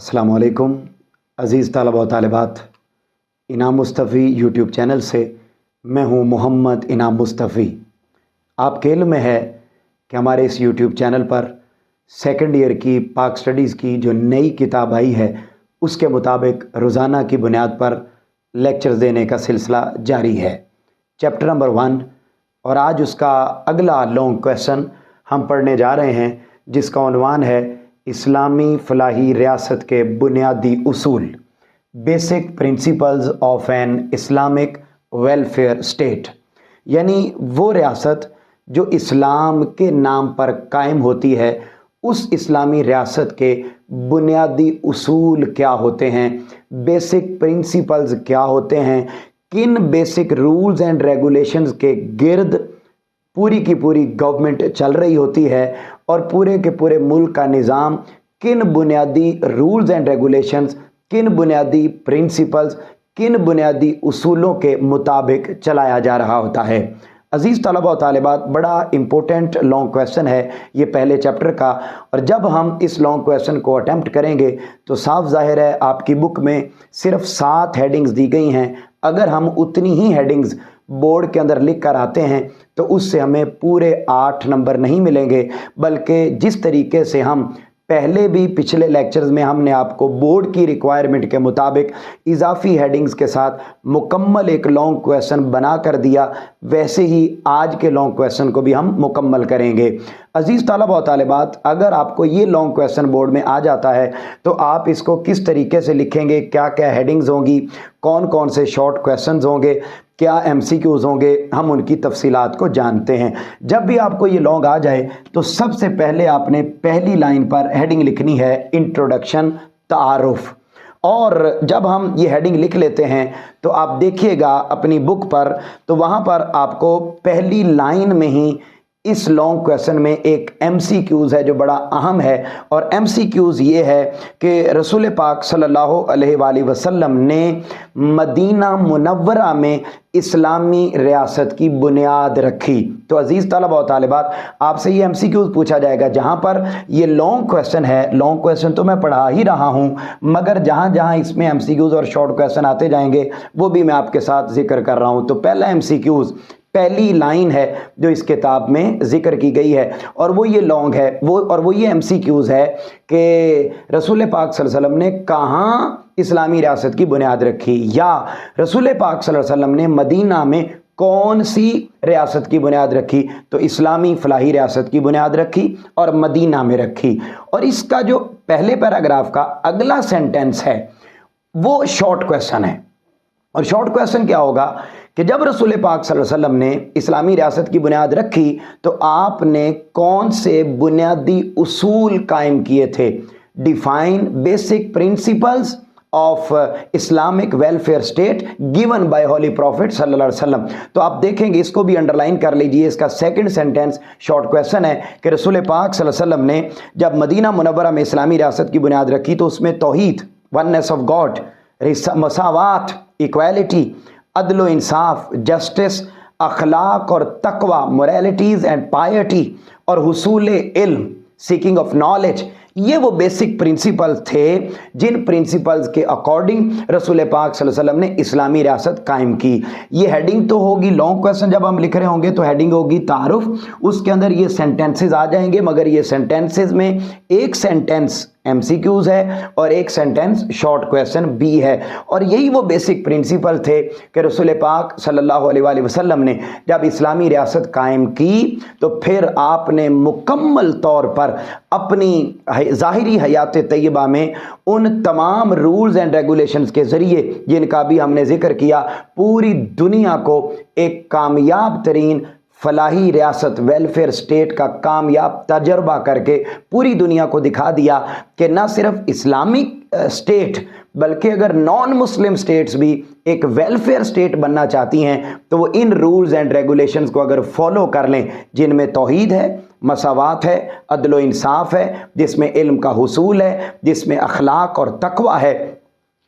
अस्सलामु अलैकुम अज़ीज़ तलबा व तालिबात। इनाम मुस्तफ़ी यूट्यूब चैनल से मैं हूँ मोहम्मद इनाम मुस्तफ़ी। आपके इल्म में है कि हमारे इस यूट्यूब चैनल पर सेकंड ईयर की पाक स्टडीज़ की जो नई किताब आई है उसके मुताबिक रोज़ाना की बुनियाद पर लेक्चर्स देने का सिलसिला जारी है। चैप्टर नंबर 1 और आज उसका अगला लॉन्ग क्वेश्चन हम पढ़ने जा रहे हैं जिसका उन्वान है इस्लामी फलाही रियासत के बुनियादी उसूल, basic principles of an Islamic welfare state. यानी वो रियासत जो इस्लाम के नाम पर कायम होती है, उस इस्लामी रियासत के बुनियादी उसूल क्या होते हैं, बेसिक प्रिंसिपल्स क्या होते हैं, किन बेसिक रूल्स एंड रेगुलेशंस के गिर्द पूरी की पूरी गवर्नमेंट चल रही होती है और पूरे के पूरे मुल्क का निज़ाम किन बुनियादी रूल्स एंड रेगुलेशंस, किन बुनियादी प्रिंसिपल्स, किन बुनियादी उसूलों के मुताबिक चलाया जा रहा होता है। अज़ीज़ तलबा व तालिबात, बड़ा इम्पोर्टेंट लॉन्ग क्वेश्चन है ये पहले चैप्टर का, और जब हम इस लॉन्ग क्वेश्चन को अटैम्प्ट करेंगे तो साफ जाहिर है आपकी बुक में सिर्फ 7 हेडिंग्स दी गई हैं। अगर हम उतनी ही हेडिंग्स बोर्ड के अंदर लिख कर आते हैं तो उससे हमें पूरे 8 नंबर नहीं मिलेंगे, बल्कि जिस तरीके से हम पहले भी पिछले लेक्चर्स में हमने आपको बोर्ड की रिक्वायरमेंट के मुताबिक इजाफी हेडिंग्स के साथ मुकम्मल एक लॉन्ग क्वेश्चन बना कर दिया, वैसे ही आज के लॉन्ग क्वेश्चन को भी हम मुकम्मल करेंगे। अजीज़ तलबा व तालिबात, अगर आपको ये लॉन्ग क्वेश्चन बोर्ड में आ जाता है तो आप इसको किस तरीके से लिखेंगे, क्या क्या हेडिंग्स होंगी, कौन कौन से शॉर्ट क्वेश्चंस होंगे, क्या MCQs होंगे, हम उनकी तफसीलात को जानते हैं। जब भी आपको ये लॉन्ग आ जाए तो सबसे पहले आपने पहली लाइन पर हेडिंग लिखनी है इंट्रोडक्शन तारुफ। और जब हम ये हेडिंग लिख लेते हैं तो आप देखिएगा अपनी बुक पर, तो वहाँ पर आपको पहली लाइन में ही इस लॉन्ग क्वेश्चन में एक MCQs है जो बड़ा अहम है, और MCQs ये है कि रसूल पाक सल्लल्लाहु अलैहि वसल्लम ने मदीना मुनव्वरा में इस्लामी रियासत की बुनियाद रखी। तो अजीज़ तलबा व तालिबात, आपसे ये MCQs पूछा जाएगा जहाँ पर ये लॉन्ग क्वेश्चन है। लॉन्ग क्वेश्चन तो मैं पढ़ा ही रहा हूँ, मगर जहाँ जहाँ इसमें MCQs और शॉर्ट क्वेश्चन आते जाएंगे वो भी मैं आपके साथ जिक्र कर रहा हूँ। तो पहला MCQs, पहली लाइन है जो इस किताब में जिक्र की गई है, और वो ये लॉन्ग है, वो ये MCQs है कि रसूल पाक सल्लल्लाहु अलैहि वसल्लम ने कहाँ इस्लामी रियासत की बुनियाद रखी, या रसूल पाक सल्लल्लाहु अलैहि वसल्लम ने मदीना में कौन सी रियासत की बुनियाद रखी। तो इस्लामी फलाही रियासत की बुनियाद रखी और मदीना में रखी। और इसका जो पहले पैराग्राफ का अगला सेंटेंस है वो शॉर्ट क्वेश्चन है। और शॉर्ट क्वेश्चन क्या होगा कि जब रसूल पाक सल्लल्लाहु अलैहि वसल्लम ने इस्लामी रियासत की बुनियाद रखी तो आपने कौन से बुनियादी उसूल कायम किए थे। Define basic principles of Islamic welfare state given by holy prophet सल्लल्लाहु अलैहि वसल्लम। तो आप देखेंगे, इसको भी अंडरलाइन कर लीजिए, इसका सेकंड सेंटेंस शॉर्ट क्वेश्चन है कि रसूल पाक सल्लल्लाहु अलैहि वसल्लम ने जब मदीना मुनव्वरा में इस्लामी रियासत की बुनियाद रखी तो उसमें तौहीद, वननेस ऑफ गॉड, मसावात, इक्वालिटी, अदलो इंसाफ, जस्टिस, अखलाक और तकवा, मोरालिटीज़ एंड पायटी, और हुसूल इल्म, सीकिंग ऑफ नॉलेज, ये वो बेसिक प्रिंसिपल्स थे जिन प्रिंसिपल्स के अकॉर्डिंग रसूल पाक सल्लल्लाहु अलैहि वसल्लम ने इस्लामी रियासत कायम की। ये हेडिंग तो होगी लॉन्ग क्वेश्चन, जब हम लिख रहे होंगे तो हेडिंग होगी तारुफ, उसके अंदर ये सेंटेंसेस आ जाएंगे, मगर ये सेंटेंसेस में एक सेंटेंस MCQs है और एक सेंटेंस शॉर्ट क्वेश्चन भी है। और यही वो बेसिक प्रिंसिपल थे कि रसूल पाक सल्लल्लाहु अलैहि वसल्लम ने जब इस्लामी रियासत कायम की तो फिर आपने मुकम्मल तौर पर अपनी ज़ाहिरी हयात तय्यबा में उन तमाम रूल्स एंड रेगुलेशंस के ज़रिए जिनका भी हमने जिक्र किया, पूरी दुनिया को एक कामयाब तरीन फलाही रियासत वेलफेयर स्टेट का कामयाब तजर्बा करके पूरी दुनिया को दिखा दिया कि ना सिर्फ इस्लामिक स्टेट बल्कि अगर नॉन मुस्लिम स्टेट्स भी एक वेलफेयर स्टेट बनना चाहती हैं तो वो इन रूल्स एंड रेगुलेशंस को अगर फॉलो कर लें, जिनमें तौहीद है, मसावात है, अदलो इंसाफ है, जिसमें इल्म का हुसूल है, जिसमें अखलाक और तकवा है,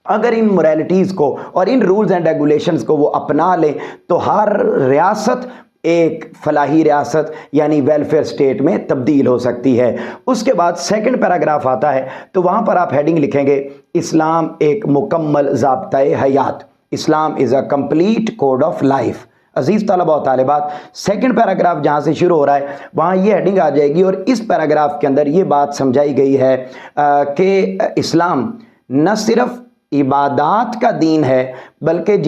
अगर इन मोरालिटीज़ को और इन रूल्स एंड रेगुलेशंस को वो अपना लें तो हर रियासत ایک فلاحی ریاست یعنی ویلفیئر اسٹیٹ میں تبدیل ہو سکتی ہے۔ اس کے بعد سیکنڈ پیراگراف آتا ہے تو وہاں پر آپ ہیڈنگ لکھیں گے اسلام ایک مکمل ضابطۂ حیات، Islam is a complete code of life. عزیز طلبہ و طالبات، سیکنڈ پیراگراف جہاں سے شروع ہو رہا ہے وہاں یہ ہیڈنگ آ جائے گی، اور اس پیراگراف کے اندر یہ بات سمجھائی گئی ہے کہ اسلام نہ صرف عبادات کا دین ہے بلکہ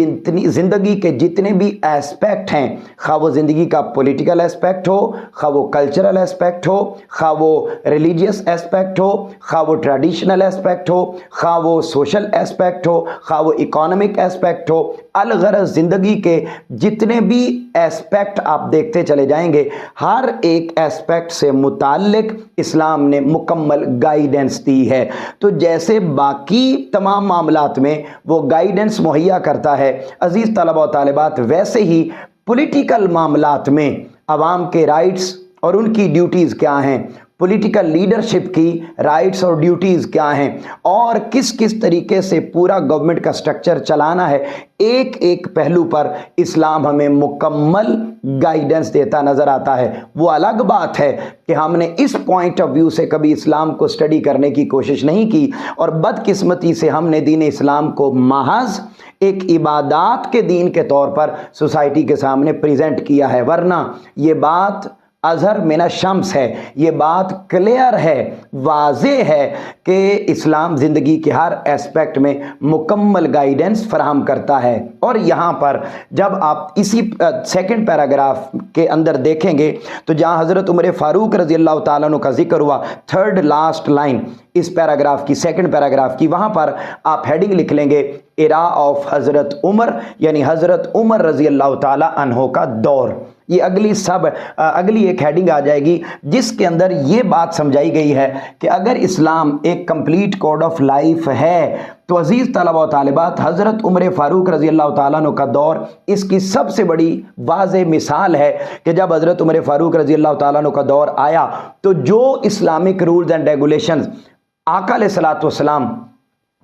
زندگی کے جتنے بھی ایسپیکٹ ہیں، خواہ وہ زندگی کا پولیٹیکل ایسپیکٹ ہو، خواہ وہ کلچرل ایسپیکٹ ہو، خواہ وہ ریلیجیس ایسپیکٹ ہو، خواہ وہ ٹریڈیشنل ایسپیکٹ ہو، خواہ وہ سوشل ایسپیکٹ ہو، خواہ وہ اکانومک ایسپیکٹ ہو، الغرض زندگی کے جتنے بھی ایسپیکٹ آپ دیکھتے چلے جائیں گے، ہر ایک ایسپیکٹ سے متعلق اسلام نے مکمل گائیڈنس دی ہے۔ تو جیسے باقی تمام معاملات میں وہ گائیڈنس مہیا کرتا ہے عزیز طلبہ و طالبات، ویسے ہی پولیٹیکل معاملات میں عوام کے رائٹس اور ان کی ڈیوٹیز کیا ہیں، پولیٹیکل لیڈرشپ کی رائٹس اور ڈیوٹیز کیا ہیں، اور کس کس طریقے سے پورا گورنمنٹ کا سٹرکچر چلانا ہے، ایک ایک پہلو پر اسلام ہمیں مکمل گائیڈنس دیتا نظر آتا ہے۔ وہ الگ بات ہے کہ ہم نے اس پوائنٹ آف ویو سے کبھی اسلام کو اسٹڈی کرنے کی کوشش نہیں کی، اور بدقسمتی سے ہم نے دین اسلام کو محض ایک عبادات کے دین کے طور پر سوسائٹی کے سامنے پریزنٹ کیا ہے، ورنہ یہ بات اظہر من الشمس ہے، یہ بات کلیئر ہے، واضح ہے کہ اسلام زندگی کے ہر ایسپیکٹ میں مکمل گائیڈنس فراہم کرتا ہے۔ اور یہاں پر جب آپ اسی سیکنڈ پیراگراف کے اندر دیکھیں گے تو جہاں حضرت عمر فاروق رضی اللہ تعالیٰ عنہ کا ذکر ہوا، تھرڈ لاسٹ لائن اس پیراگراف کی، سیکنڈ پیراگراف کی، وہاں پر آپ ہیڈنگ لکھ لیں گے ایرا آف حضرت عمر، یعنی حضرت عمر رضی اللہ تعالیٰ عنہ کا دور۔ یہ اگلی ایک ہیڈنگ آ جائے گی جس کے اندر یہ بات سمجھائی گئی ہے کہ اگر اسلام ایک کمپلیٹ کوڈ آف لائف ہے تو عزیز طلبہ و طالبات حضرت عمر فاروق رضی اللہ تعالیٰ عنہ کا دور اس کی سب سے بڑی واضح مثال ہے کہ جب حضرت عمر فاروق رضی اللہ تعالیٰ عنہ کا دور آیا تو جو اسلامک رولز اینڈ ریگولیشنز آقا علیہ الصلوۃ والسلام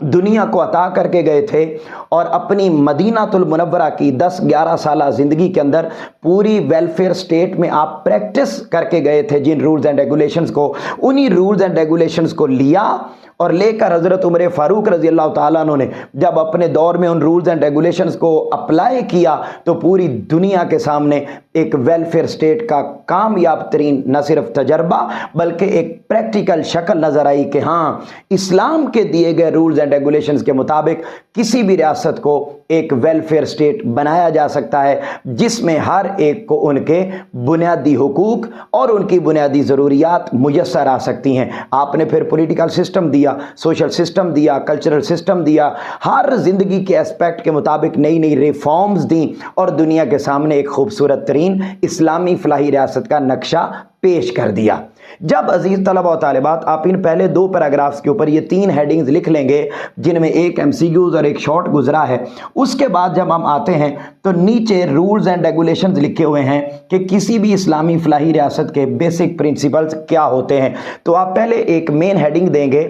دنیا کو عطا کر کے گئے تھے، اور اپنی مدینہ المنورہ کی 10-11 سالہ زندگی کے اندر پوری ویلفیئر سٹیٹ میں آپ پریکٹس کر کے گئے تھے جن رولز اینڈ ریگولیشنز کو، انہی رولز اینڈ ریگولیشنز کو لیا اور لے کر حضرت عمر فاروق رضی اللہ تعالیٰ عنہ نے جب اپنے دور میں ان رولز اینڈ ریگولیشنز کو اپلائی کیا تو پوری دنیا کے سامنے ایک ویلفیئر سٹیٹ کا کامیاب ترین نہ صرف تجربہ بلکہ ایک پریکٹیکل شکل نظر آئی کہ ہاں اسلام کے دیے گئے رولز اینڈ ریگولیشنز کے مطابق کسی بھی ریاست کو ایک ویلفیئر سٹیٹ بنایا جا سکتا ہے جس میں ہر ایک کو ان کے بنیادی حقوق اور ان کی بنیادی ضروریات میسر آ سکتی ہیں۔ آپ نے پھر پولیٹیکل سسٹم دیا، سوشل سسٹم دیا، کلچرل سسٹم دیا، ہر زندگی کے اسپیکٹ کے مطابق نئی نئی ریفارمز دیں اور دنیا کے سامنے ایک خوبصورت ترین اسلامی فلاحی ریاست کا نقشہ پیش کر دیا۔ جب عزیز طلبہ و طالبات آپ ان پہلے 2 پیراگرافز کے اوپر یہ 3 ہیڈنگز لکھ لیں گے جن میں ایک MCQs اور ایک شارٹ گزرا ہے، اس کے بعد جب ہم آتے ہیں تو نیچے رولز اینڈ ریگولیشنز لکھے ہوئے ہیں کہ کسی بھی اسلامی فلاحی ریاست کے بیسک پرنسپلز کیا ہوتے ہیں۔ تو آپ پہلے ایک مین ہیڈنگ دیں گے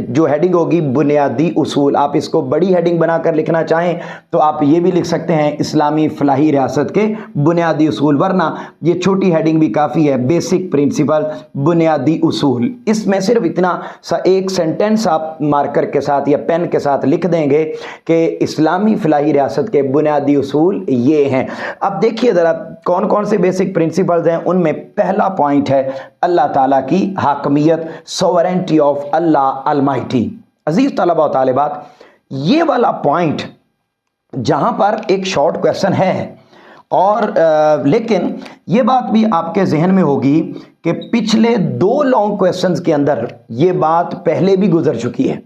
جو ہیڈنگ ہوگی بنیادی اصول۔ آپ اس کو بڑی ہیڈنگ بنا کر لکھنا چاہیں تو آپ یہ بھی لکھ سکتے ہیں اسلامی فلاحی ریاست کے بنیادی اصول، ورنہ یہ چھوٹی ہیڈنگ بھی کافی ہے، بیسک پرنسپل بنیادی اصول۔ اس میں صرف اتنا سا ایک سینٹنس آپ مارکر کے ساتھ یا پین کے ساتھ لکھ دیں گے کہ اسلامی فلاحی ریاست کے بنیادی اصول یہ ہیں۔ اب دیکھیے ذرا کون کون سے بیسک پرنسپلز ہیں۔ ان میں پہلا پوائنٹ ہے اللہ تعالیٰ کی حاکمیت، سوورینٹی آف اللہ المائٹی۔ عزیز طلبہ و طالبات، یہ والا پوائنٹ جہاں پر ایک شارٹ کویسچن ہے اور لیکن یہ بات بھی آپ کے ذہن میں ہوگی کہ پچھلے 2 لانگ کویسچنز کے اندر یہ بات پہلے بھی گزر چکی ہے،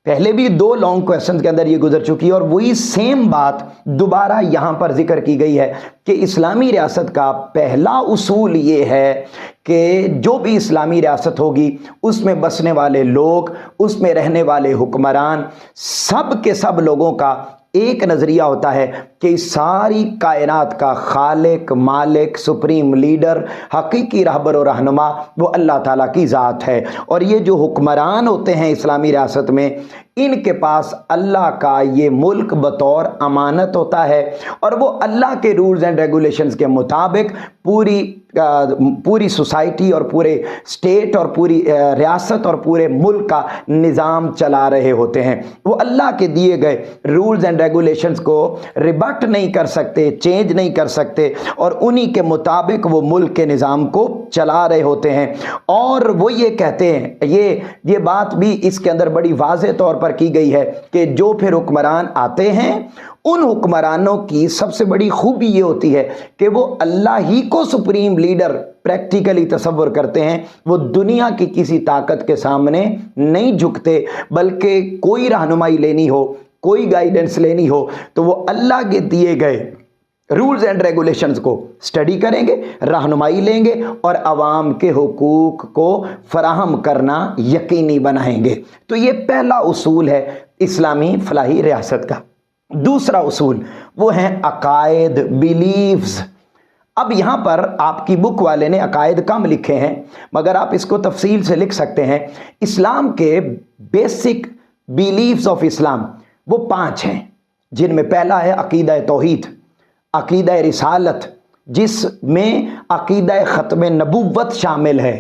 پہلے بھی 2 لانگ کویسچنز کے اندر یہ گزر چکی ہے، اور وہی سیم بات دوبارہ یہاں پر ذکر کی گئی ہے کہ اسلامی ریاست کا پہلا اصول یہ ہے کہ جو بھی اسلامی ریاست ہوگی اس میں بسنے والے لوگ، اس میں رہنے والے حکمران، سب کے سب لوگوں کا ایک نظریہ ہوتا ہے کہ ساری کائنات کا خالق، مالک، سپریم لیڈر، حقیقی رہبر و رہنما وہ اللہ تعالیٰ کی ذات ہے، اور یہ جو حکمران ہوتے ہیں اسلامی ریاست میں इनके पास अल्लाह का ये मुल्क बतौर अमानत होता है और वो अल्लाह के रूल्स एंड रेगुलेशंस के मुताबिक पूरी सोसाइटी और पूरे स्टेट और पूरी रियासत और पूरे मुल्क का निज़ाम चला रहे होते हैं। वो अल्लाह के दिए गए रूल्स एंड रेगुलेशंस को रिबट नहीं कर सकते, चेंज नहीं कर सकते और उन्हीं के मुताबिक वो मुल्क के निज़ाम को चला रहे होते हैं। और वो ये कहते हैं, ये बात भी इसके अंदर बड़ी वाज़ेह तौर पर की गई है कि जो फिर हुक्मरान आते हैं उन हुक्मरानों की सबसे बड़ी खूबी ये होती है कि वो अल्लाह ही को सुप्रीम लीडर प्रैक्टिकली तसव्वुर करते हैं। वो दुनिया की किसी ताकत के सामने नहीं झुकते, बल्कि कोई रहनुमाई लेनी हो, कोई गाइडेंस लेनी हो तो वो अल्लाह के दिए गए रूल्स एंड रेगुलेशंस को स्टडी करेंगे, रहनुमाई लेंगे और अवाम के हुकूक को फराहम करना यकीनी बनाएंगे। तो ये पहला उसूल है इस्लामी फलाही रियासत का। दूसरा उसूल वो है अकायद, बिलीव्स। अब यहाँ पर आपकी बुक वाले ने अकायद कम लिखे हैं, मगर आप इसको तफसील से लिख सकते हैं। इस्लाम के बेसिक बिलीव्स ऑफ इस्लाम वो 5 हैं, जिनमें पहला है अकीदा तौहीद, अकीदा रिसालत, जिसमें अकीदा ख़त्म नबुव्वत शामिल है,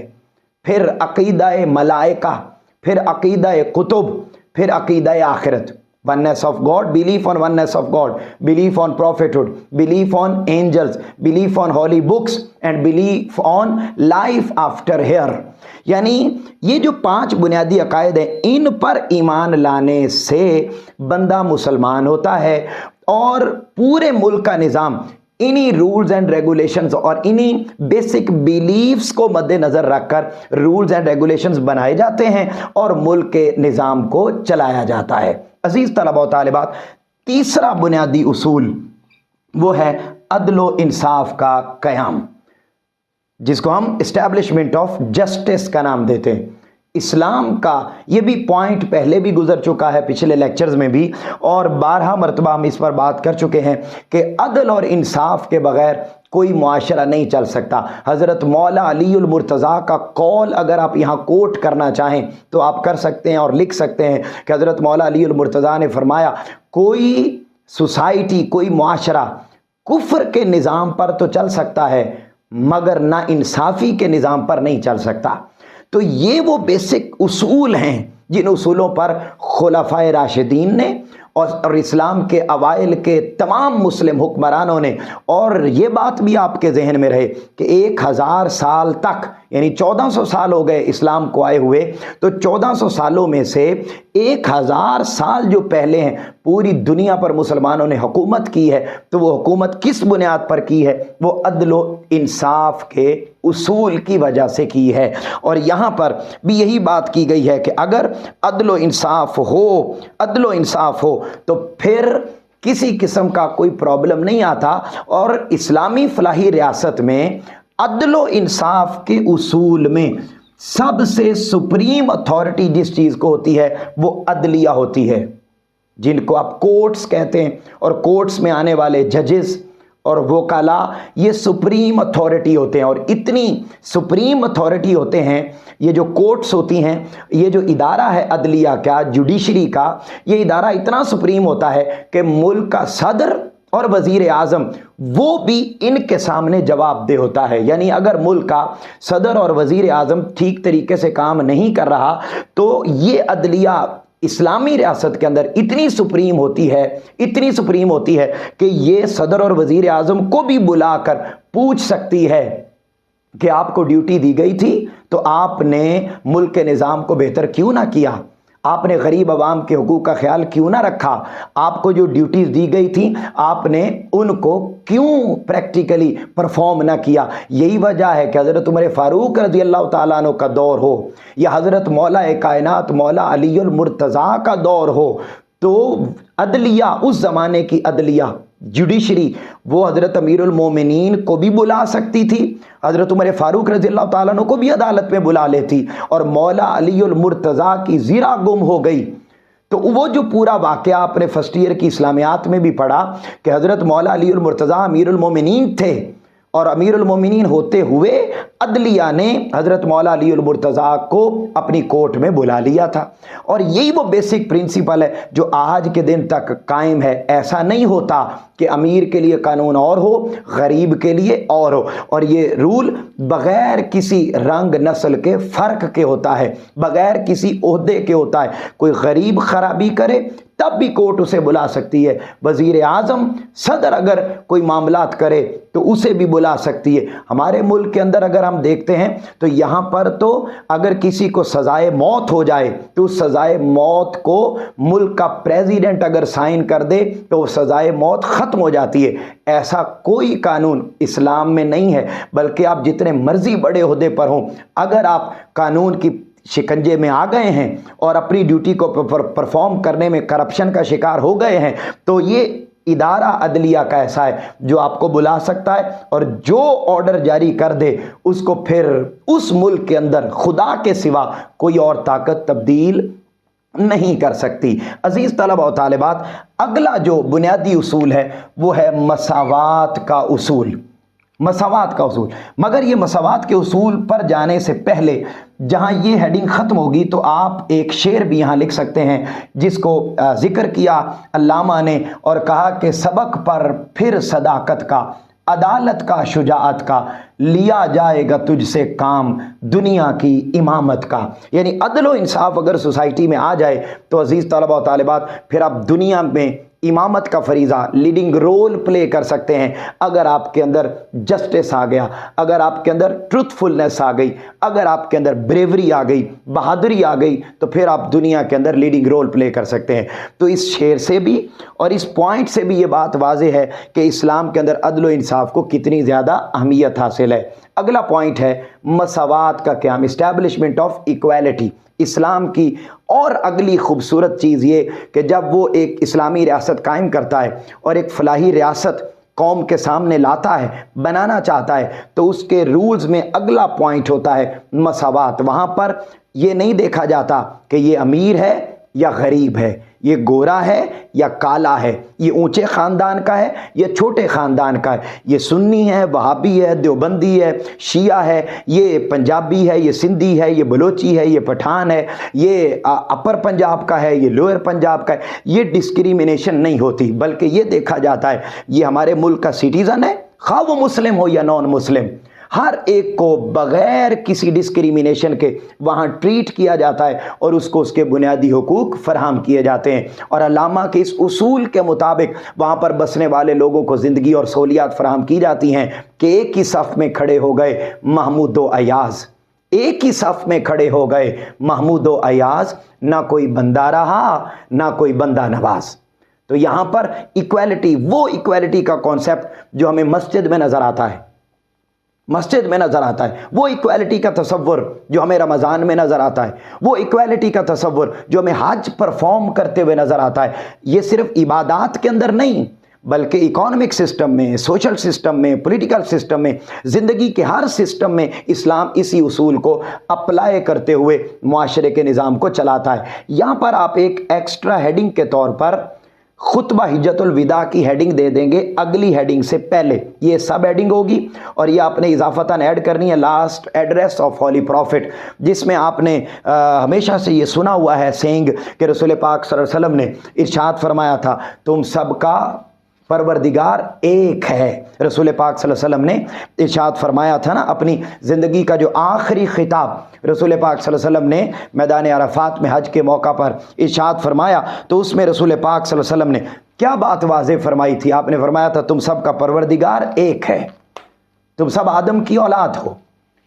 फिर अकीदा मलाइका, फिर अकीदा कुतुब, फिर अकीदा आखिरत। Oneness of God, belief on oneness of God, belief on prophethood, belief on angels, belief on holy books and belief on life after here। यानी ये जो 5 बुनियादी अकायद हैं, इन पर ईमान लाने से बंदा मुसलमान होता है और पूरे मुल्क का निज़ाम इन्हीं रूल्स एंड रेगुलेशंस और इन्हीं बेसिक बिलीव्स को मद्देनज़र रखकर रूल्स एंड रेगुलेशंस बनाए जाते हैं और मुल्क के निज़ाम को चलाया जाता है। अजीज़ तलबा व तालिबात, तीसरा बुनियादी उसूल वो है अदल इंसाफ का क़याम, जिसको हम इस्टेब्लिशमेंट ऑफ जस्टिस का नाम देते हैं। इस्लाम का ये भी पॉइंट पहले भी गुजर चुका है पिछले लेक्चर्स में भी, और 12 मरतबा हम इस पर बात कर चुके हैं कि अदल और इंसाफ के बगैर कोई मुआशरा नहीं चल सकता। हज़रत मौला अलीउल मुर्तज़ा का कौल अगर आप यहाँ कोट करना चाहें तो आप कर सकते हैं और लिख सकते हैं कि हज़रत मौला अलीउल मुर्तज़ा ने फरमाया, कोई सोसाइटी, कोई मुआशरा कुफ्र के निज़ाम पर तो चल सकता है मगर ना इंसाफ़ी के निज़ाम पर नहीं चल सकता। तो ये वो बेसिक उसूल हैं जिन उसूलों पर खुलफाए राशिदीन ने और इस्लाम के अवाइल के तमाम मुस्लिम हुक्मरानों ने, और ये बात भी आपके जहन में रहे कि 1000 साल तक, यानी 1400 साल हो गए इस्लाम को आए हुए, तो 1400 सालों में से 1000 साल जो पहले हैं पूरी दुनिया पर मुसलमानों ने हुकूमत की है। तो वो हुकूमत किस बुनियाद पर की है? वो अदल इंसाफ के उसूल की वजह से की है। और यहाँ पर भी यही बात की गई है कि अगर अदल इंसाफ हो तो फिर किसी किस्म का कोई प्रॉब्लम नहीं आता। और इस्लामी फलाही रियासत में अदल इंसाफ के उसूल में सबसे सुप्रीम अथॉरिटी जिस चीज़ को होती है वो अदलिया होती है, जिनको आप कोर्ट्स कहते हैं। और कोर्ट्स में आने वाले जजेस और वकाला ये सुप्रीम अथॉरिटी होते हैं। और इतनी सुप्रीम अथॉरिटी होते हैं ये जो कोर्ट्स होती हैं, ये जो इदारा है अदलिया का, जुडिशरी का, ये इदारा इतना सुप्रीम होता है कि मुल्क का सदर और वज़ीर आज़म वो भी इनके सामने जवाबदेह होता है। यानी अगर मुल्क का सदर और वज़ीर आज़म ठीक तरीके से काम नहीं कर रहा तो ये अदलिया इस्लामी रियासत के अंदर इतनी सुप्रीम होती है कि ये सदर और वज़ीर आज़म को भी बुलाकर पूछ सकती है कि आपको ड्यूटी दी गई थी तो आपने मुल्क के निज़ाम को बेहतर क्यों ना किया, आपने गरीब आवाम के हुकूक का ख्याल क्यों ना रखा, आपको जो ड्यूटीज़ दी गई थी आपने उनको क्यों प्रैक्टिकली परफॉर्म ना किया। यही वजह है कि हज़रत उमर फ़ारूक रज़ी अल्लाह तआला अन्हु का दौर हो या हज़रत मौला कायनात मौला अलीउल मुर्तज़ा का दौर हो, तो अदलिया, उस ज़माने की अदलिया जुडिशरी, वो हज़रत अमीरुल मोमिनीन को भी बुला सकती थी, हज़रत उमर फ़ारूक रज़ी अल्लाह तआला अन्हु को भी अदालत में बुला लेती। और मौला अलीउल मुर्तज़ा की ज़ीरा गुम हो गई तो वो जो पूरा वाक़या आपने फर्स्ट ईयर की इस्लामियात में भी पढ़ा कि हज़रत मौला अलीउल मुर्तज़ा अमीरुल मोमिनीन थे, और अमीरुल मोमिनीन होते हुए अदलिया ने हज़रत मौला अली अल मुर्तज़ा को अपनी कोर्ट में बुला लिया था। और यही वो बेसिक प्रिंसिपल है जो आज के दिन तक कायम है। ऐसा नहीं होता कि अमीर के लिए कानून और हो, गरीब के लिए और हो, और ये रूल बग़ैर किसी रंग नस्ल के फ़र्क के होता है, बग़ैर किसी ओहदे के होता है। कोई गरीब खराबी करे तब भी कोर्ट उसे बुला सकती है। वज़ीर आज़म, सदर अगर कोई मामलात करे तो उसे भी बुला सकती है। हमारे मुल्क के अंदर अगर हम देखते हैं तो यहाँ पर तो अगर किसी को सज़ाए मौत हो जाए तो उस सज़ाए मौत को मुल्क का प्रेसिडेंट अगर साइन कर दे तो सज़ाए मौत ख़त्म हो जाती है। ऐसा कोई कानून इस्लाम में नहीं है, बल्कि आप जितने मर्जी बड़े ओहदे पर हों, अगर आप कानून की शिकंजे में आ गए हैं और अपनी ड्यूटी को परफॉर्म करने में करप्शन का शिकार हो गए हैं, तो ये इदारा अदलिया का ऐसा है जो आपको बुला सकता है और जो ऑर्डर जारी कर दे उसको फिर उस मुल्क के अंदर खुदा के सिवा कोई और ताकत तब्दील नहीं कर सकती। अजीज़ तलबा व तालिबात, अगला जो बुनियादी उसूल है वो है मसावात का उसूल। मसावात का उसूल, मगर ये मसावात के उसूल पर जाने से पहले जहाँ ये हेडिंग ख़त्म होगी तो आप एक शेर भी यहाँ लिख सकते हैं जिसको ज़िक्र किया अल्लामा ने और कहा कि सबक पर फिर सदाकत का, अदालत का, शुजाअत का, लिया जाएगा तुझसे काम दुनिया की इमामत का। यानी अदल व इंसाफ अगर सोसाइटी में आ जाए तो अजीज़ तलबा व तालिबात फिर आप दुनिया में इमामत का फरीज़ा, लीडिंग रोल प्ले कर सकते हैं। अगर आपके अंदर जस्टिस आ गया, अगर आपके अंदर ट्रुथफुलनेस आ गई, अगर आपके अंदर ब्रेवरी आ गई, बहादुरी आ गई, तो फिर आप दुनिया के अंदर लीडिंग रोल प्ले कर सकते हैं। तो इस शेर से भी और इस पॉइंट से भी ये बात वाज़ेह है कि इस्लाम के अंदर अदल व इंसाफ को कितनी ज़्यादा अहमियत हासिल है। अगला पॉइंट है मसावात का क़याम, इस्टेब्लिशमेंट ऑफ इक्वालिटी। इस्लाम की और अगली खूबसूरत चीज़ ये कि जब वो एक इस्लामी रियासत कायम करता है और एक फलाही रियासत कौम के सामने लाता है, बनाना चाहता है, तो उसके रूल्स में अगला पॉइंट होता है मसावात। वहाँ पर ये नहीं देखा जाता कि ये अमीर है या गरीब है, ये गोरा है या काला है, ये ऊंचे ख़ानदान का है या छोटे ख़ानदान का है, ये सुन्नी है, वहाबी है, देवबंदी है, शिया है, ये पंजाबी है, ये सिंधी है, ये बलोची है, ये पठान है, ये अपर पंजाब का है, ये लोअर पंजाब का है। ये डिस्क्रिमिनेशन नहीं होती, बल्कि ये देखा जाता है ये हमारे मुल्क का सिटीज़न है, खा वो मुस्लिम हो या नॉन मुस्लिम, हर एक को बग़ैर किसी डिस्क्रिमिनेशन के वहाँ ट्रीट किया जाता है और उसको उसके बुनियादी हुकूक फराहम किए जाते हैं। और अल्लामा के इस उसूल के मुताबिक वहाँ पर बसने वाले लोगों को ज़िंदगी और सहूलियात फराहम की जाती हैं कि एक ही सफ़ में खड़े हो गए महमूद व अयाज़, एक ही सफ़ में खड़े हो गए महमूद व अयाज़, ना कोई बंदा रहा ना कोई बंदा नवाज। तो यहाँ पर इक्वालिटी, वो इक्वालिटी का कॉन्सेप्ट जो हमें मस्जिद में नज़र आता है, मस्जिद में नज़र आता है, वो इक्वालिटी का तसव्वुर जो हमें रमज़ान में नज़र आता है, वो इक्वालिटी का तसव्वुर जो हमें हज परफॉर्म करते हुए नज़र आता है, ये सिर्फ इबादात के अंदर नहीं बल्कि इकोनॉमिक सिस्टम में, सोशल सिस्टम में, पॉलिटिकल सिस्टम में, ज़िंदगी के हर सिस्टम में इस्लाम इसी उसूल को अप्लाई करते हुए मुआशरे के निज़ाम को चलाता है। यहाँ पर आप एक एक्स्ट्रा हेडिंग के तौर पर खुतबा हिज्जतुल विदा की हेडिंग दे देंगे अगली हेडिंग से पहले। ये सब हेडिंग होगी और ये आपने इजाफतन ऐड करनी है last address of holy prophet, जिसमें आपने हमेशा से ये सुना हुआ है सेइंग कि रसूल पाक सल्लल्लाहु अलैहि वसल्लम ने इरशाद फरमाया था तुम सबका परवरदिगार एक है। रसूल पाक सल्लल्लाहु अलैहि वसल्लम ने इरशाद फरमाया था ना, अपनी ज़िंदगी का जो आखिरी खिताब रसूल पाक सल्लल्लाहु अलैहि वसल्लम ने मैदान अरफात में हज के मौका पर इरशाद फरमाया, तो उसमें रसूल पाक सल्लल्लाहु अलैहि वसल्लम ने क्या बात वाज़ेह फरमाई थी? आपने फरमाया था तुम सब का परवरदिगार एक है, तुम सब आदम की औलाद हो,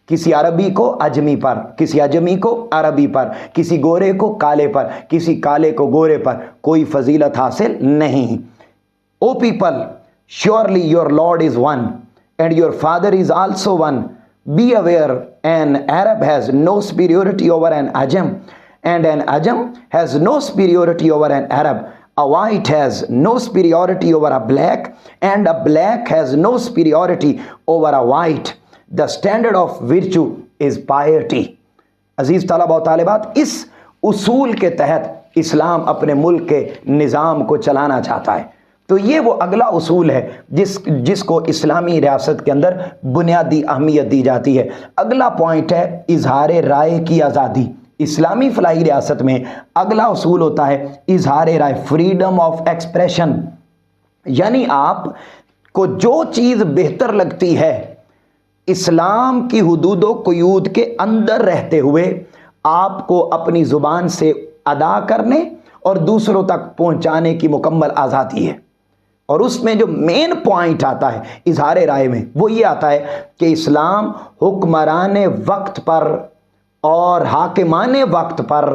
किसी अरबी को अजमी पर, किसी अजमी को अरबी पर, किसी गोरे को काले पर, किसी काले को गोरे पर कोई फजीलत हासिल नहीं। O people, surely your Lord is one and your Father is also one. Be aware, an Arab has no superiority over an Ajam, and an Ajam has no superiority over an Arab. A white has no superiority over a black, and a black has no superiority over a white. The standard of virtue is piety. अजीज़ तलबा व तालिबात, इस उसूल के तहत इस्लाम अपने मुल्क के निज़ाम को चलाना चाहता है। تو یہ وہ اگلا اصول ہے جس کو اسلامی ریاست کے اندر بنیادی اہمیت دی جاتی ہے۔ اگلا پوائنٹ ہے اظہار رائے کی آزادی۔ اسلامی فلاحی ریاست میں اگلا اصول ہوتا ہے اظہار رائے، فریڈم آف ایکسپریشن، یعنی آپ کو جو چیز بہتر لگتی ہے اسلام کی حدود و قیود کے اندر رہتے ہوئے آپ کو اپنی زبان سے ادا کرنے اور دوسروں تک پہنچانے کی مکمل آزادی ہے۔ اور اس میں جو مین پوائنٹ آتا ہے اظہار رائے میں وہ یہ آتا ہے کہ اسلام حکمران وقت پر اور حاکمان وقت پر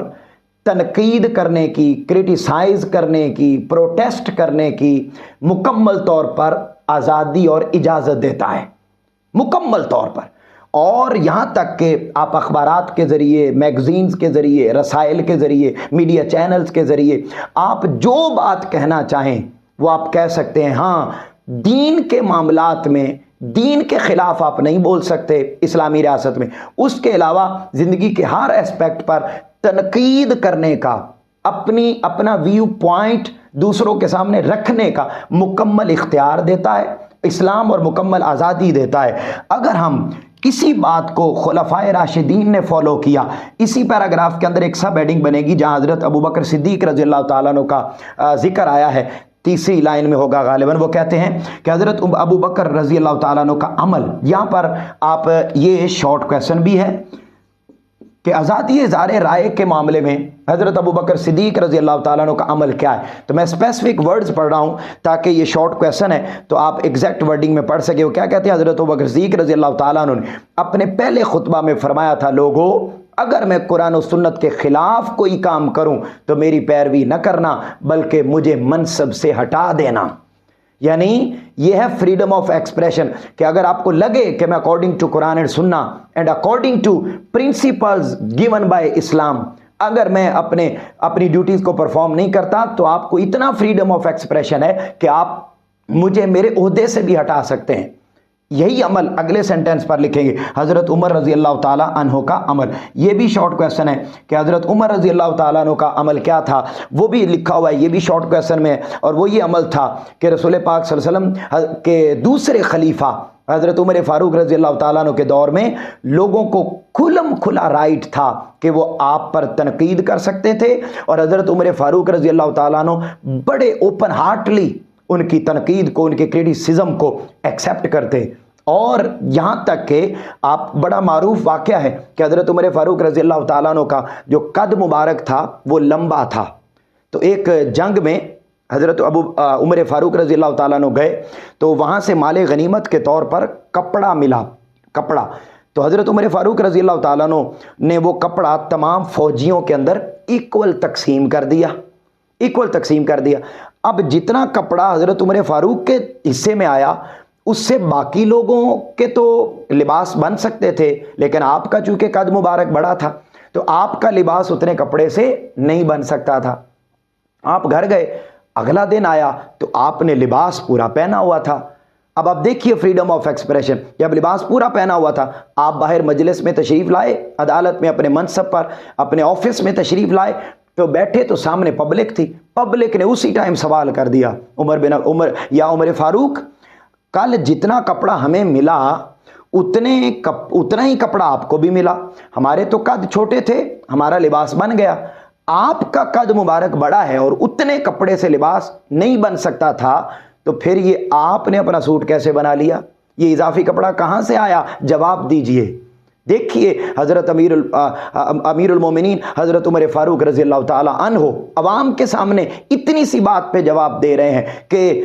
تنقید کرنے کی، کرٹیسائز کرنے کی، پروٹیسٹ کرنے کی مکمل طور پر آزادی اور اجازت دیتا ہے، مکمل طور پر۔ اور یہاں تک کہ آپ اخبارات کے ذریعے، میگزینز کے ذریعے، رسائل کے ذریعے، میڈیا چینلز کے ذریعے آپ جو بات کہنا چاہیں وہ آپ کہہ سکتے ہیں۔ ہاں، دین کے معاملات میں دین کے خلاف آپ نہیں بول سکتے اسلامی ریاست میں، اس کے علاوہ زندگی کے ہر ایسپیکٹ پر تنقید کرنے کا، اپنا ویو پوائنٹ دوسروں کے سامنے رکھنے کا مکمل اختیار دیتا ہے اسلام، اور مکمل آزادی دیتا ہے۔ اگر ہم کسی بات کو خلفائے راشدین نے فالو کیا، اسی پیراگراف کے اندر ایک سب ہیڈنگ بنے گی جہاں حضرت ابوبکر صدیق رضی اللہ تعالیٰ عنہ کا ذکر آیا ہے، تیسری لائن میں ہوگا غالباً، وہ کہتے ہیں کہ حضرت ابوبکر رضی اللہ تعالیٰ عنہ کا عمل، یہاں پر آپ یہ شارٹ کویسچن بھی ہے کہ آزادی اظہار رائے کے معاملے میں حضرت ابوبکر صدیق رضی اللہ تعالیٰ عنہ کا عمل کیا ہے؟ تو میں اسپیسیفک ورڈز پڑھ رہا ہوں تاکہ یہ شارٹ کویسچن ہے تو آپ ایگزیکٹ ورڈنگ میں پڑھ سکے۔ وہ کیا کہتے ہیں؟ حضرت ابوبکر صدیق رضی اللہ تعالیٰ عنہ نے اپنے پہلے خطبہ میں فرمایا تھا، لوگو اگر میں قرآن و سنت کے خلاف کوئی کام کروں تو میری پیروی نہ کرنا بلکہ مجھے منصب سے ہٹا دینا۔ یعنی یہ ہے فریڈم آف ایکسپریشن کہ اگر آپ کو لگے کہ میں according to Quran and sunnah and according to principles given by Islam اگر میں اپنی ڈیوٹیز کو پرفارم نہیں کرتا تو آپ کو اتنا فریڈم آف ایکسپریشن ہے کہ آپ مجھے میرے عہدے سے بھی ہٹا سکتے ہیں۔ یہی عمل اگلے سینٹنس پر لکھیں گے، حضرت عمر رضی اللہ تعالیٰ عنہ کا عمل۔ یہ بھی شارٹ کویسچن ہے کہ حضرت عمر رضی اللہ تعالیٰ عنہ کا عمل کیا تھا، وہ بھی لکھا ہوا ہے، یہ بھی شارٹ کویسچن میں ہے۔ اور وہ یہ عمل تھا کہ رسول پاک صلی اللہ علیہ وسلم کے دوسرے خلیفہ حضرت عمر فاروق رضی اللہ تعالیٰ عنہ کے دور میں لوگوں کو کھلم کھلا رائٹ تھا کہ وہ آپ پر تنقید کر سکتے تھے، اور حضرت عمر فاروق رضی اللہ تعالیٰ عنہ بڑے اوپن ہارٹلی ان کی تنقید کو، ان کے کریٹیسزم کو ایکسیپٹ کرتے۔ اور یہاں تک کہ آپ بڑا معروف واقعہ ہے کہ حضرت عمر فاروق رضی اللہ تعالیٰ عنہ کا جو قد مبارک تھا وہ لمبا تھا، تو ایک جنگ میں حضرت عمر فاروق رضی اللہ تعالیٰ عنہ گئے تو وہاں سے مال غنیمت کے طور پر کپڑا ملا، کپڑا۔ تو حضرت عمر فاروق رضی اللہ تعالیٰ عنہ نے وہ کپڑا تمام فوجیوں کے اندر ایکول تقسیم کر دیا، ایکول تقسیم کر دیا۔ اب جتنا کپڑا حضرت عمر فاروق کے حصے میں آیا اس سے باقی لوگوں کے تو لباس بن سکتے تھے، لیکن آپ کا چونکہ قد مبارک بڑا تھا تو آپ کا لباس اتنے کپڑے سے نہیں بن سکتا تھا۔ آپ گھر گئے، اگلا دن آیا تو آپ نے لباس پورا پہنا ہوا تھا۔ اب آپ دیکھیے فریڈم آف ایکسپریشن، جب لباس پورا پہنا ہوا تھا آپ باہر مجلس میں تشریف لائے، عدالت میں اپنے منصب پر اپنے آفس میں تشریف لائے تو بیٹھے تو سامنے پبلک تھی، پبلک نے اسی ٹائم سوال کر دیا، عمر فاروق کل جتنا کپڑا ہمیں ملا اتنا ہی کپڑا آپ کو بھی ملا، ہمارے تو قد چھوٹے تھے ہمارا لباس بن گیا، آپ کا قد مبارک بڑا ہے اور اتنے کپڑے سے لباس نہیں بن سکتا تھا، تو پھر یہ آپ نے اپنا سوٹ کیسے بنا لیا؟ یہ اضافی کپڑا کہاں سے آیا؟ جواب دیجئے۔ دیکھیے حضرت امیر المومنین حضرت عمر فاروق رضی اللہ تعالی عنہ عوام کے سامنے اتنی سی بات پہ جواب دے رہے ہیں کہ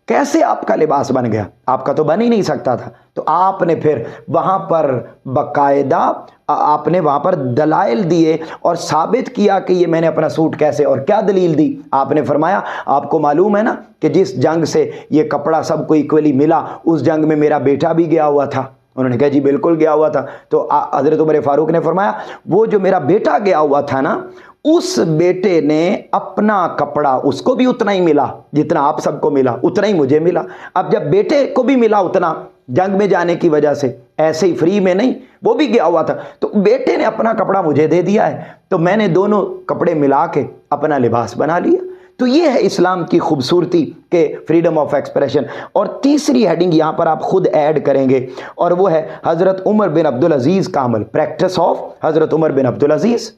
کیسے آپ کا لباس بن گیا؟ آپ کا تو بن ہی نہیں سکتا تھا۔ تو آپ نے پھر وہاں پر باقاعدہ آپ نے وہاں پر دلائل دیے اور ثابت کیا کہ یہ میں نے اپنا سوٹ کیسے، اور کیا دلیل دی؟ آپ نے فرمایا آپ کو معلوم ہے نا کہ جس جنگ سے یہ کپڑا سب کو ایکولی ملا اس جنگ میں میرا بیٹا بھی گیا ہوا تھا۔ انہوں نے کہا جی بالکل گیا ہوا تھا۔ تو حضرت عمر فاروق نے فرمایا وہ جو میرا بیٹا گیا ہوا تھا نا، اس بیٹے نے اپنا کپڑا اس کو بھی اتنا ہی ملا جتنا آپ سب کو ملا، اتنا ہی مجھے ملا۔ اب جب بیٹے کو بھی ملا اتنا جنگ میں جانے کی وجہ سے، ایسے ہی فری میں نہیں، وہ بھی گیا ہوا تھا، تو بیٹے نے اپنا کپڑا مجھے دے دیا ہے، تو میں نے دونوں کپڑے ملا کے اپنا لباس بنا لیا۔ तो ये है इस्लाम की खूबसूरती के फ्रीडम ऑफ एक्सप्रेशन। और तीसरी हेडिंग यहाँ पर आप खुद ऐड करेंगे और वो है हज़रत उमर बिन अब्दुल अजीज़ का अमल, प्रैक्टिस ऑफ हज़रत उमर बिन अब्दुल अजीज़।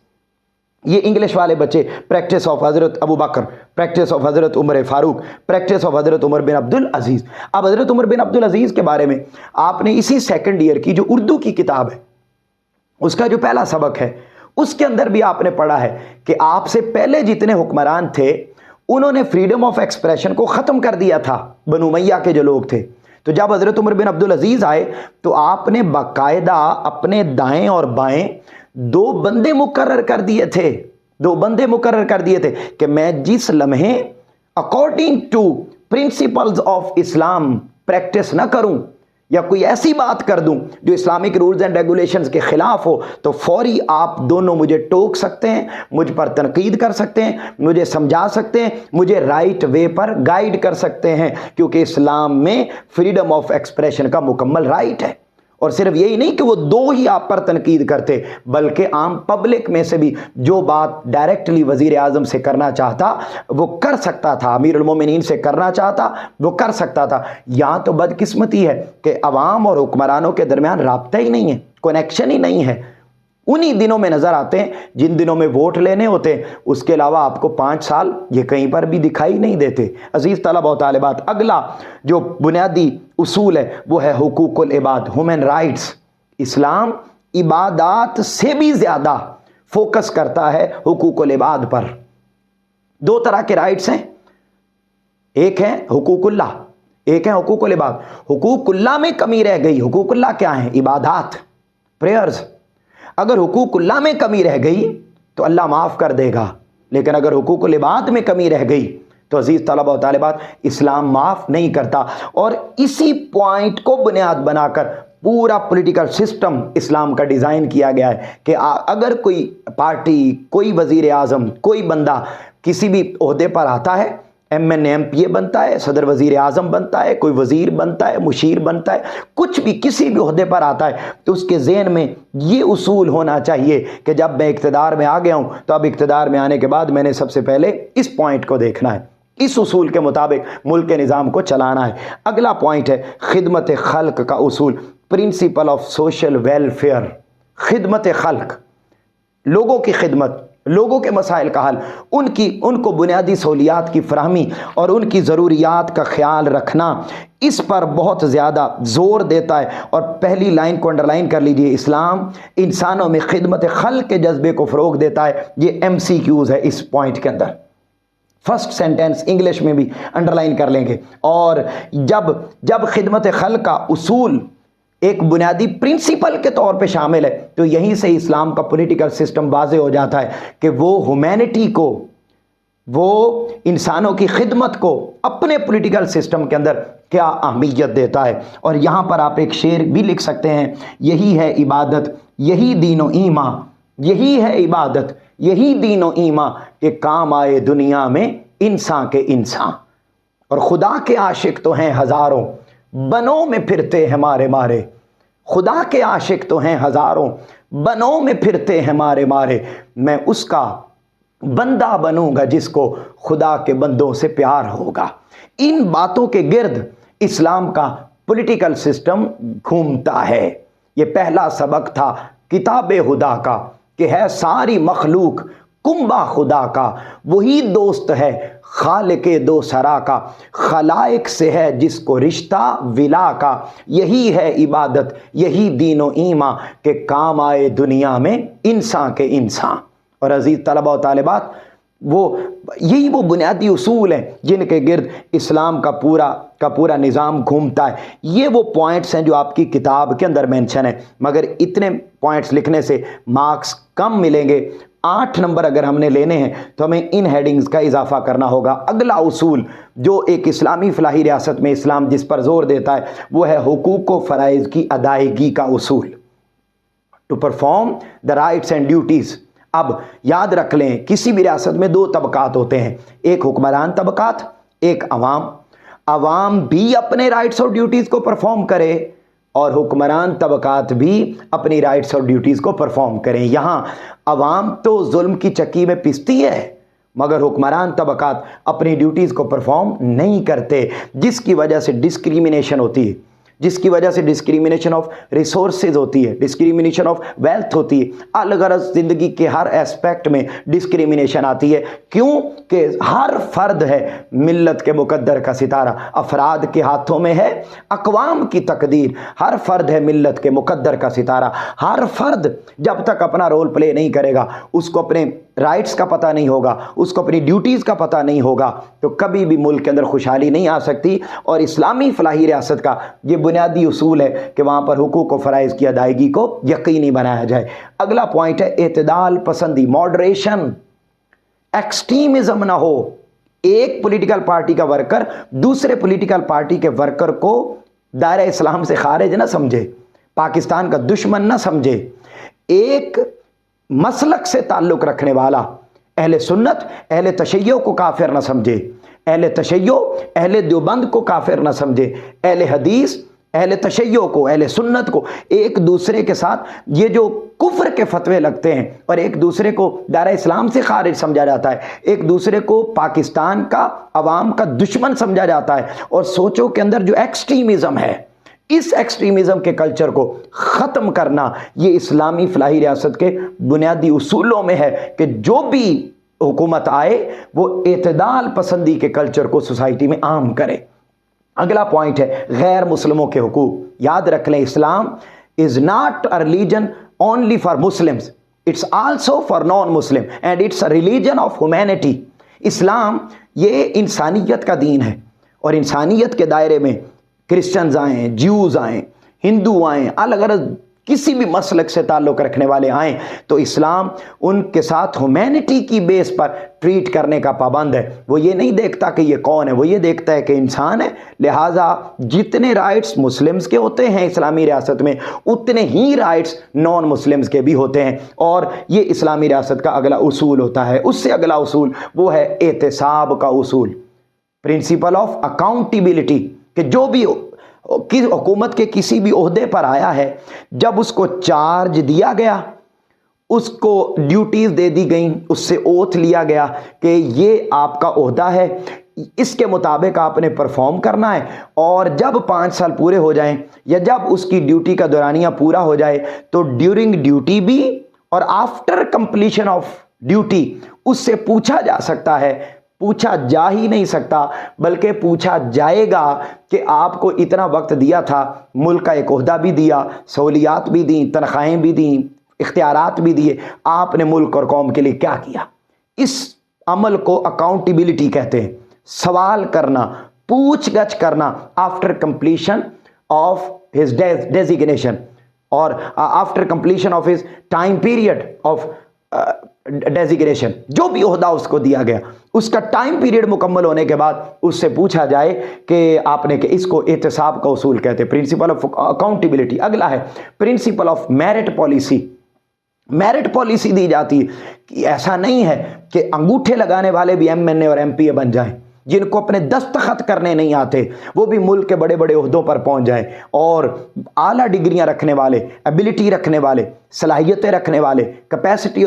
ये इंग्लिश वाले बच्चे प्रैक्टिस ऑफ हज़रत अबू बकर, प्रैक्टिस ऑफ हज़रत उमर फारूक, प्रैक्टिस ऑफ हज़रत उमर बिन अब्दुल अजीज़। अब हज़रत उमर बिन अब्दुल अजीज़ के बारे में आपने इसी सेकंड ईयर की जो उर्दू की किताब है उसका जो पहला सबक है उसके अंदर भी आपने पढ़ा है कि आपसे पहले जितने हुक्मरान थे उन्होंने फ्रीडम ऑफ एक्सप्रेशन को ख़त्म कर दिया था, बनु उमय्या के जो लोग थे। तो जब हज़रत उमर बिन अब्दुल अजीज़ आए तो आपने बाकायदा अपने दाएं और बाएं दो बंदे मुकर्रर कर दिए थे, दो बंदे मुकर्रर कर दिए थे कि मैं जिस लम्हे according to principles of Islam practice ना करूं या कोई ऐसी बात कर दूं जो इस्लामिक रूल्स एंड रेगुलेशंस के खिलाफ हो तो फौरी आप दोनों मुझे टोक सकते हैं, मुझ पर तनकीद कर सकते हैं, मुझे समझा सकते हैं, मुझे राइट वे पर गाइड कर सकते हैं, क्योंकि इस्लाम में फ्रीडम ऑफ एक्सप्रेशन का मुकम्मल राइट है। और सिर्फ यही नहीं कि वो दो ही आप पर तनकीद करते, बल्कि आम पब्लिक में से भी जो बात डायरेक्टली वजीर आजम से करना चाहता वो कर सकता था, अमीरुल मोमिनीन से करना चाहता वो कर सकता था। यहाँ तो बदकिस्मती है कि अवाम और हुक्मरानों के दरमियान राब्ता ही नहीं है, कनेक्शन ही नहीं है। उन्हीं दिनों में नज़र आते हैं जिन दिनों में वोट लेने होते हैं, उसके अलावा आपको 5 साल ये कहीं पर भी दिखाई नहीं देते। अजीज़ तलबा व तालिबात, अगला जो बुनियादी उसूल है वो है हुकूकुल इबाद, ह्यूमन राइट्स। इस्लाम इबादात से भी ज़्यादा फोकस करता है हुकूकुल इबाद पर। 2 तरह के राइट्स हैं, एक है हुकूकुल्लाह, एक है हुकूकुल इबाद। हुकूकुल्लाह में कमी रह गई, हुकूकुल्लाह क्या है? इबादात, प्रेयर्स। अगर हुकूकुल्लाह में कमी रह गई तो अल्लाह माफ़ कर देगा, लेकिन अगर हुकूकुल इबाद में कमी रह गई तो अजीज़ तलबा व तालिबात इस्लाम माफ़ नहीं करता। और इसी पॉइंट को बुनियाद बनाकर पूरा पॉलिटिकल सिस्टम इस्लाम का डिज़ाइन किया गया है कि अगर कोई पार्टी, कोई वज़ीर आज़म, कोई बंदा किसी भी ओहदे पर आता है, MNA MPA बनता है, सदर वज़ीर आज़म बनता है, कोई वज़ीर बनता है, मुशीर बनता है, कुछ भी किसी भी ओहदे पर आता है, तो उसके ज़हन में ये उसूल होना चाहिए कि जब मैं इक़्तिदार में आ गया हूँ तो अब इक़्तिदार में आने के बाद मैंने सबसे पहले इस पॉइंट को देखना है, इस उसूल के मुताबिक मुल्क के निज़ाम को चलाना है। अगला पॉइंट है खिदमत खल्क का उसूल, प्रिंसिपल ऑफ सोशल वेलफेयर। खिदमत खल्क, लोगों की खिदमत, लोगों के मसाइल का हल, उनको बुनियादी सहूलियात की फराहमी और उनकी ज़रूरियात का ख्याल रखना, इस पर बहुत ज़्यादा ज़ोर देता है। और पहली लाइन को अंडरलाइन कर लीजिए, इस्लाम इंसानों में खिदमत खल्क के जज्बे को फ़रोग़ देता है। ये MCQs है इस पॉइंट के अंदर, फर्स्ट सेंटेंस इंग्लिश में भी अंडरलाइन कर लेंगे। और जब खिदमत खल्क का उसूल एक बुनियादी प्रिंसिपल के तौर पे शामिल है तो यहीं से इस्लाम का पॉलिटिकल सिस्टम वाज़े हो जाता है कि वो ह्यूमैनिटी को, वो इंसानों की खिदमत को अपने पॉलिटिकल सिस्टम के अंदर क्या अहमियत देता है। और यहाँ पर आप एक शेर भी लिख सकते हैं, यही है इबादत, यही दीनो ईमा, यही है इबादत, यही दीनो ईमा के काम आए दुनिया में इंसान के इंसान। और खुदा के आशिक तो हैं हज़ारों, बनों में फिरते हैं मारे मारे। खुदा के आशिक तो हैं हज़ारों, बनों में फिरते हैं मारे मारे। मैं उसका बंदा बनूंगा जिसको खुदा के बंदों से प्यार होगा। इन बातों के गिर्द इस्लाम का पॉलिटिकल सिस्टम घूमता है। ये पहला सबक था किताब खुदा का कि है सारी मखलूक कुंबा खुदा का, वही दोस्त है खालिके दो सरा का, खलाइक से है जिसको रिश्ता विला का, यही है इबादत, यही दीनो ईमा के काम आए दुनिया में इंसान के इंसान। और अजीज़ तलबा व तालिबात, यही वो बुनियादी उसूल हैं जिनके गिर्द इस्लाम का पूरा निज़ाम घूमता है। ये वो पॉइंट्स हैं जो आपकी किताब के अंदर मेंशन है, मगर इतने पॉइंट्स लिखने से मार्क्स कम मिलेंगे। 8 नंबर अगर हमने लेने हैं तो हमें इन हेडिंग्स का इजाफा करना होगा। अगला उसूल जो एक इस्लामी फलाही रियासत में इस्लाम जिस पर जोर देता है वो है हुकूक व फ़राइज़ की अदायगी का उसूल, to perform the rights and duties. अब याद रख लें, किसी भी रियासत में 2 तबकात होते हैं, एक हुक्मरान तबकात, एक अवाम। अवाम भी अपने राइट्स और ड्यूटीज़ को परफॉर्म करे और हुक्मरान तबकात भी अपनी राइट्स और ड्यूटीज़ को परफॉर्म करें। यहाँ अवाम तो जुल्म की चक्की में पिसती है, मगर हुक्मरान तबकात अपनी ड्यूटीज़ को परफॉर्म नहीं करते, जिसकी वजह से डिस्क्रिमिनेशन होती है, जिसकी वजह से डिस्क्रिमिनेशन ऑफ रिसोर्सेज होती है, डिस्क्रिमिनेशन ऑफ वेल्थ होती है, अलग अलग ज़िंदगी के हर एस्पेक्ट में डिस्क्रिमिनेशन आती है। क्यों कि हर फर्द है मिल्लत के मुकद्दर का सितारा, अफराद के हाथों में है अक़वाम की तकदीर। हर फर्द है मिल्लत के मुकद्दर का सितारा। हर फर्द जब तक अपना रोल प्ले नहीं करेगा, उसको अपने राइट्स का पता नहीं होगा, उसको अपनी ड्यूटीज़ का पता नहीं होगा, तो कभी भी मुल्क के अंदर खुशहाली नहीं आ सकती। और इस्लामी फलाही रियासत का ये बुनियादी उसूल है कि वहाँ पर हुकूक व फ़राइज़ की अदायगी को यकीनी बनाया जाए। अगला पॉइंट है एतदाल पसंदी, मॉडरेशन। एक्सट्रीमिज़म ना हो, एक पॉलिटिकल पार्टी का वर्कर दूसरे पॉलिटिकल पार्टी के वर्कर को दायरा इस्लाम से खारिज ना समझे, पाकिस्तान का दुश्मन ना समझे। एक मसलक से ताल्लुक़ रखने वाला अहले सुन्नत अहले तशय्यो को काफिर ना समझे, अहले तशय्यो अहले देवबंद को काफिर ना समझे, अहले हदीस अहले तशय्यो को, अहले सुन्नत को एक दूसरे के साथ ये जो कुफ्र के फतवे लगते हैं और एक दूसरे को दायरा इस्लाम से खारिज समझा जाता है, एक दूसरे को पाकिस्तान का अवाम का दुश्मन समझा जाता है, और सोचो के अंदर जो एक्सट्रीमिज़म है, इस एक्सट्रीमिज़म के कल्चर को ख़त्म करना ये इस्लामी फलाही रियासत के बुनियादी उसूलों में है कि जो भी हुकूमत आए वो एतदाल पसंदी के कल्चर को सोसाइटी में आम करे। अगला पॉइंट है गैर मुस्लिमों के हुकूक। याद रख लें, Islam is not a religion only for Muslims, it's also for non Muslim and it's a religion of humanity. इस्लाम ये इंसानियत का दीन है, और इंसानियत के दायरे में क्रिश्चियंस आएँ, ज्यूज़ आएँ, हिंदू आएँ, अलग अलग किसी भी मसलक से ताल्लुक़ रखने वाले आएँ, तो इस्लाम उनके साथ ह्यूमैनिटी की बेस पर ट्रीट करने का पाबंद है। वो ये नहीं देखता कि ये कौन है, वो ये देखता है कि इंसान है। लिहाजा जितने राइट्स मुस्लिम्स के होते हैं इस्लामी रियासत में, उतने ही राइट्स नॉन मुस्लिम्स के भी होते हैं, और ये इस्लामी रियासत का अगला उसूल होता है। उससे अगला उसूल वो है एहतिसाब का उसूल, प्रिंसिपल ऑफ अकाउंटेबिलिटी, कि जो भी हुकूमत के किसी भी ओहदे पर आया है, जब उसको चार्ज दिया गया, उसको ड्यूटीज़ दे दी गई, उससे ओथ लिया गया कि ये आपका ओहदा है, इसके मुताबिक आपने परफॉर्म करना है, और जब 5 साल पूरे हो जाएं या जब उसकी ड्यूटी का दौरानिया पूरा हो जाए, तो ड्यूरिंग ड्यूटी भी और आफ्टर कंप्लीशन ऑफ ड्यूटी उससे पूछा जा सकता है, पूछा जा ही नहीं सकता बल्कि पूछा जाएगा कि आपको इतना वक्त दिया था, मुल्क का एक ओहदा भी दिया, सहूलियात भी दी, तनख्वाहें भी दी, इख्तियारात भी दिए, आपने मुल्क और कौम के लिए क्या किया। इस अमल को अकाउंटेबिलिटी कहते हैं, सवाल करना, पूछगछ करना after completion of his designation और after completion of his time period of designation. जो भी ओहदा उसको दिया गया, उसका टाइम पीरियड मुकम्मल होने के बाद उससे पूछा जाए कि आपने, कि इसको एहतिसाब का उसूल कहते हैं, प्रिंसिपल ऑफ अकाउंटेबिलिटी। अगला है principle of merit policy. Merit policy दी जाती है कि ऐसा नहीं है कि अंगूठे लगाने वाले भी MNA और MPA बन जाएं, जिनको अपने दस्तखत करने नहीं आते वो भी मुल्क के बड़े बड़े ओहदों पर पहुंच जाएं, और आला डिग्रियां रखने वाले, एबिलिटी रखने वाले, सलाहियतें रखने वाले, कैपेसिटी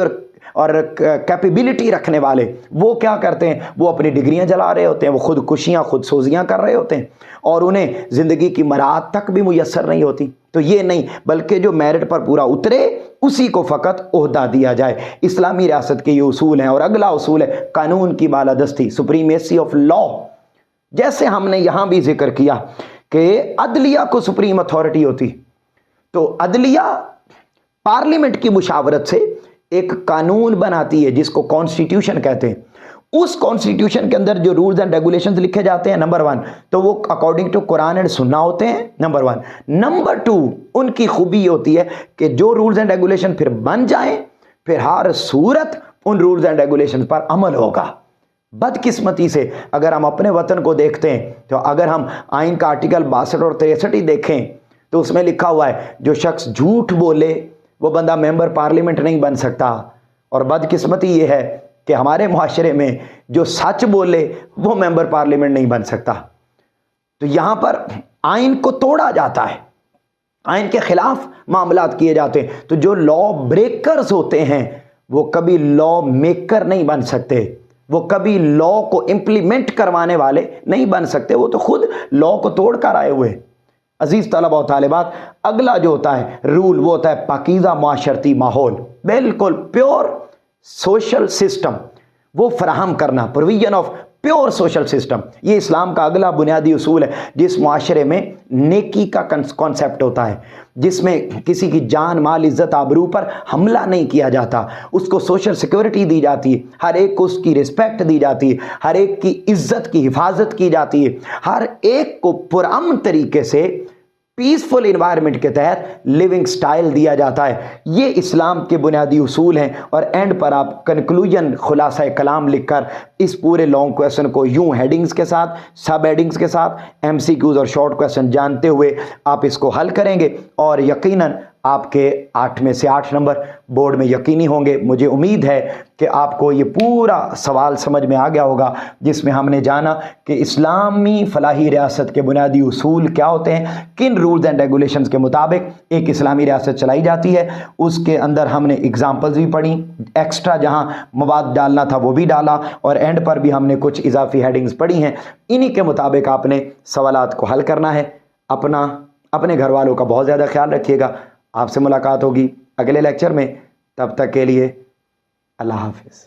और कैपेबिलिटी रखने वाले, वो क्या करते हैं, वो अपनी डिग्रियां जला रहे होते हैं, वो खुदकुशियां खुदसोजियां कर रहे होते हैं, और उन्हें ज़िंदगी की मराहत तक भी मुयस्सर नहीं होती। तो ये नहीं, बल्कि जो मेरिट पर पूरा उतरे उसी को फ़कत ओहदा दिया जाए। इस्लामी रियासत के ये उसूल हैं। और अगला उसूल है कानून की बालादस्ती, सुप्रीमेसी ऑफ लॉ। जैसे हमने यहाँ भी जिक्र किया कि अदलिया को सुप्रीम अथॉरिटी होती, तो अदलिया पार्लियामेंट की मुशावरत से एक कानून बनाती है जिसको कॉन्स्टिट्यूशन कहते हैं। उस कॉन्स्टिट्यूशन के अंदर जो रूल्स एंड रेगुलेशंस लिखे जाते हैं, नंबर 1 तो वो अकॉर्डिंग टू कुरान एंड सुन्ना होते हैं, नंबर 1। नंबर 2 उनकी खूबी होती है कि जो रूल्स एंड रेगुलेशन फिर बन जाएं, फिर हर सूरत उन रूल्स एंड रेगुलेशन पर अमल होगा। बदकिस्मती से अगर हम अपने वतन को देखते हैं, तो अगर हम आइन का आर्टिकल 62 और 63 देखें, तो उसमें लिखा हुआ है जो शख्स झूठ बोले वो बंदा मेंबर पार्लियामेंट नहीं बन सकता। और बदकिस्मती ये है कि हमारे मुआशरे में जो सच बोले वो मेंबर पार्लियामेंट नहीं बन सकता। तो यहाँ पर आइन को तोड़ा जाता है, आइन के खिलाफ मामलात किए जाते हैं। तो जो लॉ ब्रेकर्स होते हैं वो कभी लॉ मेकर नहीं बन सकते। وہ کبھی لا کو امپلیمنٹ کروانے والے نہیں بن سکتے، وہ تو خود لا کو توڑ کر آئے ہوئے۔ عزیز طلبہ و طالبات، اگلا جو ہوتا ہے رول وہ ہوتا ہے پاکیزہ معاشرتی ماحول، بالکل پیور سوشل سسٹم وہ فراہم کرنا، provision of pure social system. یہ اسلام کا اگلا بنیادی اصول ہے، جس معاشرے میں نیکی کا کانسیپٹ ہوتا ہے، جس میں کسی کی جان مال عزت آبرو پر حملہ نہیں کیا جاتا، اس کو سوشل سیکیورٹی دی جاتی ہے، ہر ایک کو اس کی رسپیکٹ دی جاتی ہے، ہر ایک کی عزت کی حفاظت کی جاتی ہے، ہر ایک کو پرامن طریقے سے پیسفل انوائرمنٹ کے تحت لیونگ سٹائل دیا جاتا ہے۔ یہ اسلام کے بنیادی اصول ہیں۔ اور اینڈ پر آپ کنکلوژن خلاصہ کلام لکھ کر اس پورے لانگ کویسچن کو یوں ہیڈنگز کے ساتھ، سب ہیڈنگز کے ساتھ، ایم سی کیوز اور شارٹ کویسچن جانتے ہوئے آپ اس کو حل کریں گے، اور یقیناً آپ کے 8 میں سے 8 نمبر بورڈ میں یقینی ہوں گے۔ مجھے امید ہے کہ آپ کو یہ پورا سوال سمجھ میں آ گیا ہوگا، جس میں ہم نے جانا کہ اسلامی فلاحی ریاست کے بنیادی اصول کیا ہوتے ہیں، کن رولز اینڈ ریگولیشنز کے مطابق ایک اسلامی ریاست چلائی جاتی ہے۔ اس کے اندر ہم نے اگزامپلز بھی پڑھی، ایکسٹرا جہاں مواد ڈالنا تھا وہ بھی ڈالا، اور اینڈ پر بھی ہم نے کچھ اضافی ہیڈنگز پڑھی ہیں۔ انہی کے مطابق آپ نے سوالات کو حل کرنا ہے۔ اپنے گھر والوں کا بہت زیادہ خیال رکھیے گا۔ آپ سے ملاقات ہوگی اگلے لیکچر میں، تب تک کے لیے اللہ حافظ۔